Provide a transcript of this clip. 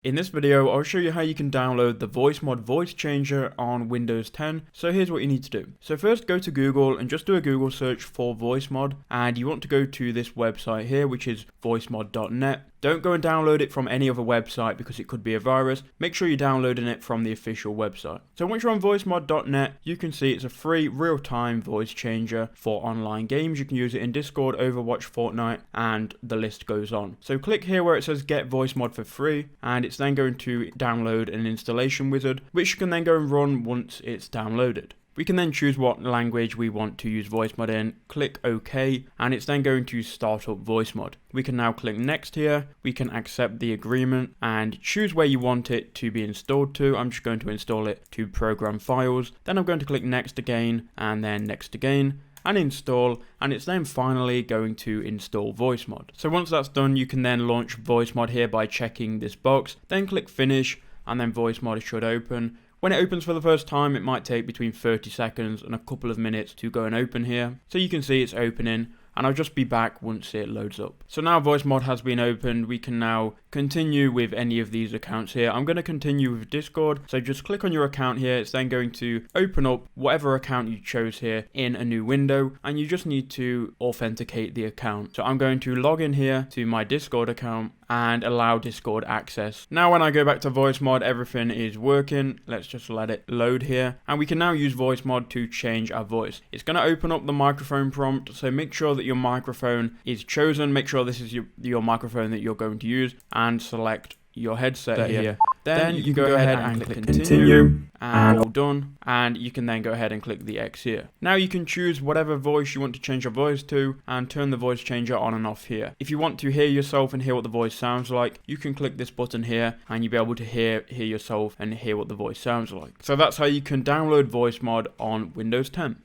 In this video, I'll show you how you can download the Voicemod voice changer on Windows 10. So here's what you need to do. So first go to Google and just do a Google search for Voicemod, and you want to go to this website here, which is voicemod.net. Don't go and download it from any other website because it could be a virus. Make sure you're downloading it from the official website. So once you're on voicemod.net, you can see it's a free real-time voice changer for online games. You can use it in Discord, Overwatch, Fortnite, and the list goes on. So click here where it says get Voicemod for free, and it's then going to download an installation wizard, which you can then go and run once it's downloaded. We can then choose what language we want to use Voicemod in, click OK, and it's then going to start up Voicemod. We can now click next here, we can accept the agreement and choose where you want it to be installed to. I'm just going to install it to program files. Then I'm going to click next again and then next again and install, and it's then finally going to install Voicemod. So once that's done, you can then launch Voicemod here by checking this box, then click finish, and then Voicemod should open. When it opens for the first time, it might take between 30 seconds and a couple of minutes to go and open here. So you can see it's opening, and I'll just be back once it loads up. So now Voicemod has been opened, we can now continue with any of these accounts here. I'm going to continue with Discord, so just click on your account here. It's then going to open up whatever account you chose here in a new window, and you just need to authenticate the account. So I'm going to log in here to my Discord account and allow Discord access. Now when I go back to Voicemod, everything is working. Let's just let it load here, and we can now use Voicemod to change our voice. It's going to open up the microphone prompt, so make sure that your microphone is chosen. Make sure this is your microphone that you're going to use, and select your headset here. Then you can go ahead and click continue, and all done, and you can then go ahead and click the X here. Now you can choose whatever voice you want to change your voice to and turn the voice changer on and off here. If you want to hear yourself and hear what the voice sounds like, you can click this button here and you'll be able to hear yourself and hear what the voice sounds like. So that's how you can download Voicemod on Windows 10.